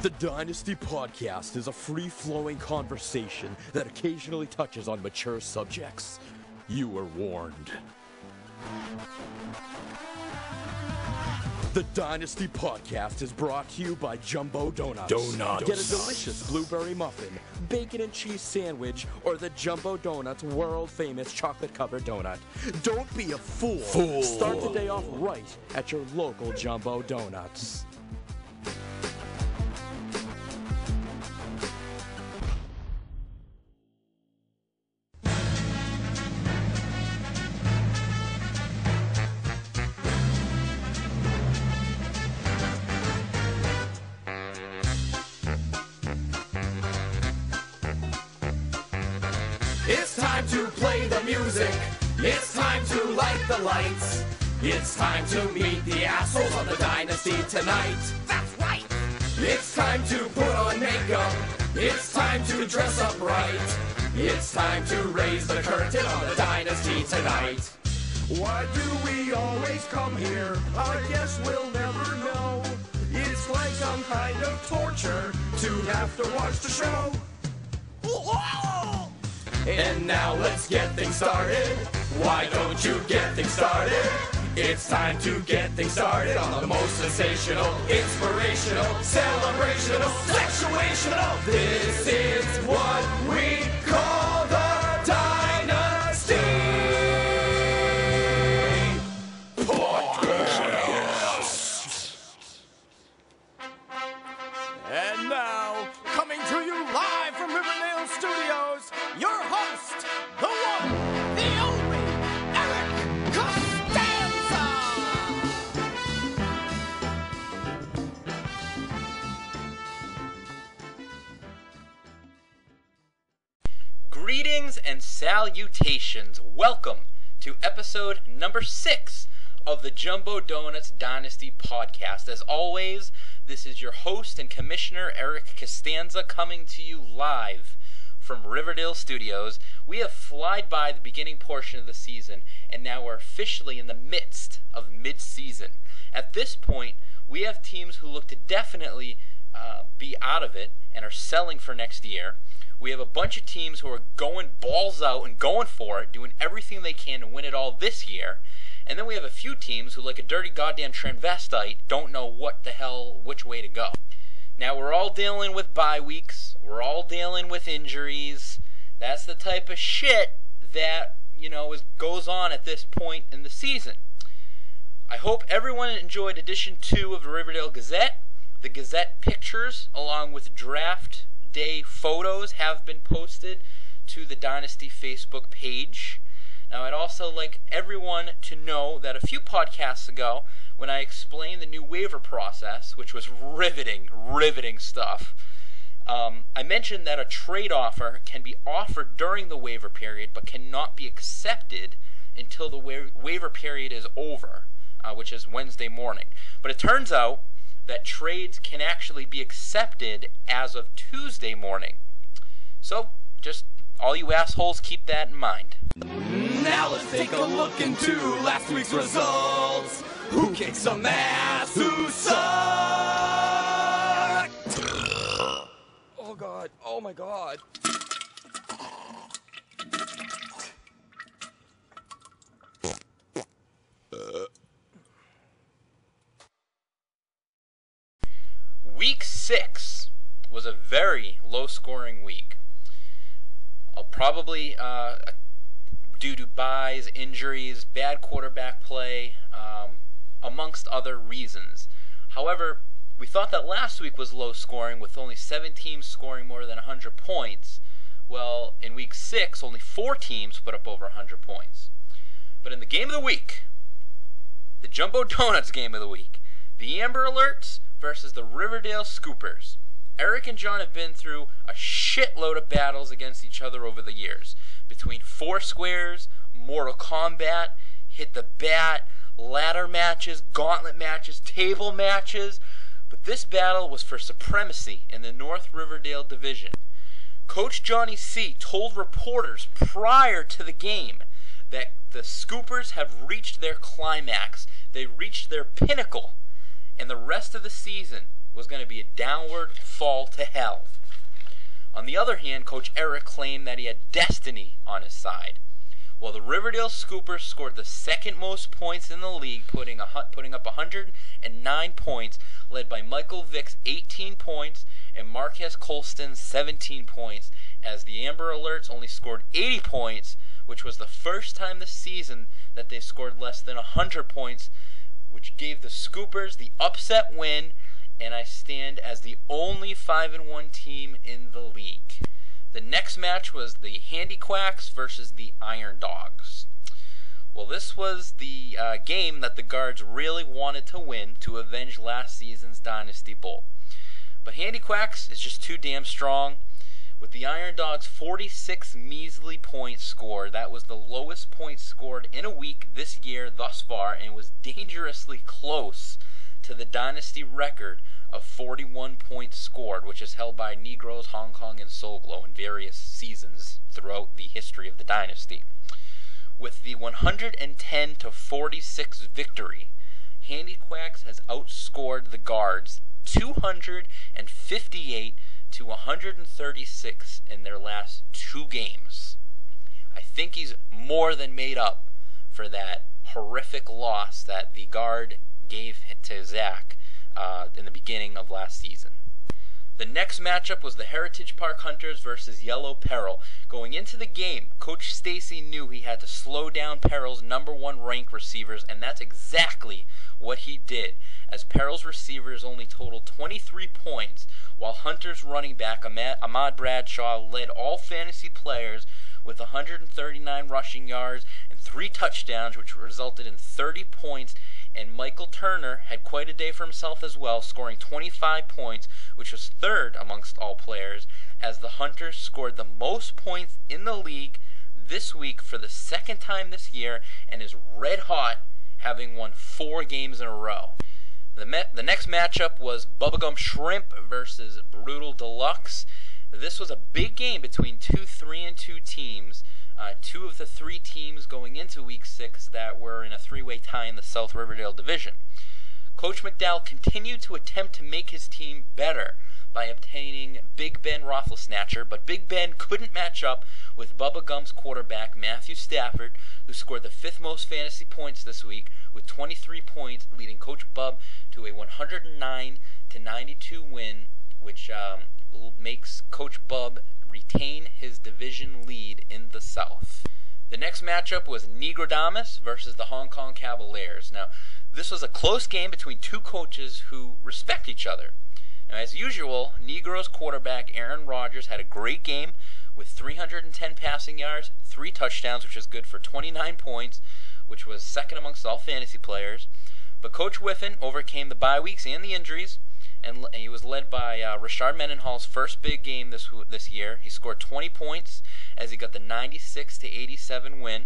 The Dynasty Podcast is a free-flowing conversation that occasionally touches on mature subjects. You were warned. The Dynasty Podcast is brought to you by Jumbo Donuts. Get a delicious blueberry muffin, bacon and cheese sandwich, or the Jumbo Donuts world-famous chocolate-covered donut. Don't be a fool. Start the day off right at your local Jumbo Donuts. It's time to play the music. It's time to light the lights. It's time to meet the assholes on the Dynasty tonight. That's right. It's time to put on makeup. It's time to dress up right. It's time to raise the curtain on the Dynasty tonight. Why do we always come here? I guess we'll never know. It's like some kind of torture to have to watch the show. And now let's get things started. Why don't you get things started? It's time to get things started on the most sensational, inspirational, celebrational, sexuational. This is what we call the Dynasty Podcast. And now, coming to you live from Riverdale Studios, your host, the one, the only, Eric Costanza! Greetings and salutations. Welcome to episode number 6 of the Jumbo Donuts Dynasty Podcast. As always, this is your host and commissioner, Eric Costanza, coming to you live from Riverdale Studios. We have flied by the beginning portion of the season, and now we're officially in the midst of mid-season. At this point, we have teams who look to definitely be out of it and are selling for next year. We have a bunch of teams who are going balls out and going for it, doing everything they can to win it all this year. And then we have a few teams who, like a dirty goddamn transvestite, don't know what the hell, which way to go. Now, we're all dealing with bye weeks. We're all dealing with injuries. That's the type of shit that, goes on at this point in the season. I hope everyone enjoyed edition 2 of the Riverdale Gazette. The Gazette pictures, along with draft day photos, have been posted to the Dynasty Facebook page. Now, I'd also like everyone to know that a few podcasts ago, when I explained the new waiver process, which was riveting stuff, I mentioned that a trade offer can be offered during the waiver period, but cannot be accepted until the waiver period is over, which is Wednesday morning. But it turns out that trades can actually be accepted as of Tuesday morning. So, just all you assholes keep that in mind. Now let's take a look into last week's results. Who kicked some ass? Who sucked? Oh God, oh my God. Week 6 was a very low-scoring week. Probably due to buys, injuries, bad quarterback play, amongst other reasons. However, we thought that last week was low-scoring, with only 7 teams scoring more than 100 points. Well, in Week 6, only 4 teams put up over 100 points. But in the game of the week, the Jumbo Donuts game of the week, the Amber Alerts versus the Riverdale Scoopers. Eric and John have been through a shitload of battles against each other over the years. Between Foursquares, Mortal Kombat, Hit the Bat, ladder matches, gauntlet matches, table matches. But this battle was for supremacy in the North Riverdale division. Coach Johnny C. told reporters prior to the game that the Scoopers have reached their climax. They reached their pinnacle. And the rest of the season was going to be a downward fall to hell. On the other hand, Coach Eric claimed that he had destiny on his side. Well, the Riverdale Scoopers scored the second most points in the league, putting up 109 points, led by Michael Vick's 18 points and Marquez Colston's 17 points, as the Amber Alerts only scored 80 points, which was the first time this season that they scored less than 100 points, which gave the Scoopers the upset win, and I stand as the only 5-1 team in the league. The next match was the Handy Quacks versus the Iron Dogs. Well, this was the game that the Guards really wanted to win to avenge last season's Dynasty Bowl. But Handy Quacks is just too damn strong. With the Iron Dogs' 46 measly points scored, that was the lowest points scored in a week this year thus far, and was dangerously close to the Dynasty record of 41 points scored, which is held by Negroes, Hong Kong, and Soul Glow in various seasons throughout the history of the Dynasty. With the 110-46 victory, Handy Quacks has outscored the Guards 258-136 in their last 2 games. I think he's more than made up for that horrific loss that the Guard gave to Zach in the beginning of last season. The next matchup was the Heritage Park Hunters versus Yellow Peril. Going into the game, Coach Stacy knew he had to slow down Peril's number 1 ranked receivers, and that's exactly what he did, as Peril's receivers only totaled 23 points, while Hunters running back Ahmad Bradshaw led all fantasy players with 139 rushing yards and 3 touchdowns, which resulted in 30 points. And Michael Turner had quite a day for himself as well, scoring 25 points, which was 3rd amongst all players, as the Hunters scored the most points in the league this week for the 2nd time this year, and is red hot, having won 4 games in a row. The next matchup was Bubblegum Shrimp versus Brutal Deluxe. This was a big game between 2 3-2 teams. 2 of the 3 teams going into Week 6 that were in a 3-way tie in the South Riverdale Division. Coach McDowell continued to attempt to make his team better by obtaining Big Ben Roethlisnatcher, but Big Ben couldn't match up with Bubba Gum's quarterback Matthew Stafford, who scored the 5th most fantasy points this week with 23 points, leading Coach Bub to a 109-92 win, which makes Coach Bub retain his division lead in the South. The next matchup was Negrodamus versus the Hong Kong Cavaliers. Now, this was a close game between 2 coaches who respect each other. Now, as usual, Negro's quarterback Aaron Rodgers had a great game with 310 passing yards, 3 touchdowns, which is good for 29 points, which was 2nd amongst all fantasy players. But Coach Whiffen overcame the bye weeks and the injuries, and he was led by Rashard Mendenhall's first big game this year. He scored 20 points as he got the 96-87 win.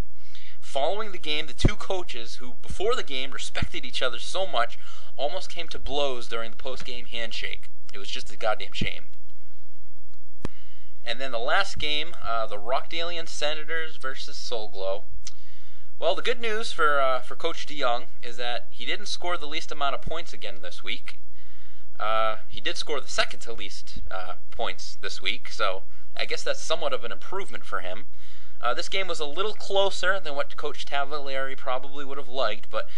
Following the game, the 2 coaches, who before the game respected each other so much, almost came to blows during the post-game handshake. It was just a goddamn shame. And then the last game, the Rockdalian Senators versus Soul Glow. Well, the good news for Coach DeYoung is that he didn't score the least amount of points again this week. He did score the 2nd to least points this week, so I guess that's somewhat of an improvement for him. This game was a little closer than what Coach Tavaleri probably would have liked, but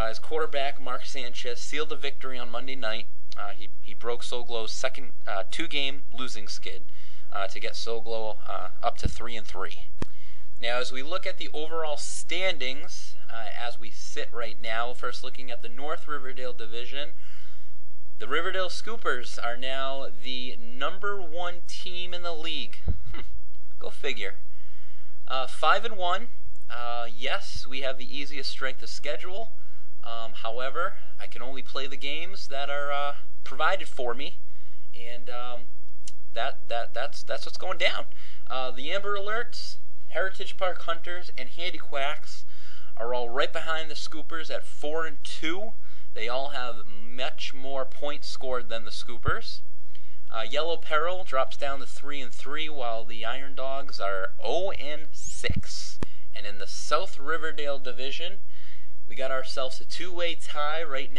his quarterback, Mark Sanchez, sealed the victory on Monday night. He broke Soul Glow's second 2-game losing skid to get Soul Glow up to 3-3. Now, as we look at the overall standings, as we sit right now, first looking at the North Riverdale Division, the Riverdale Scoopers are now the number 1 team in the league. Go figure. 5-1. Yes, we have the easiest strength of schedule. However, I can only play the games that are provided for me, and that's what's going down. The Amber Alerts, Heritage Park Hunters, and Handy Quacks are all right behind the Scoopers at 4-2. They all have much more points scored than the Scoopers. Yellow Peril drops down to 3-3, while the Iron Dogs are 0-6. And in the South Riverdale Division, we got ourselves a 2-way tie right now.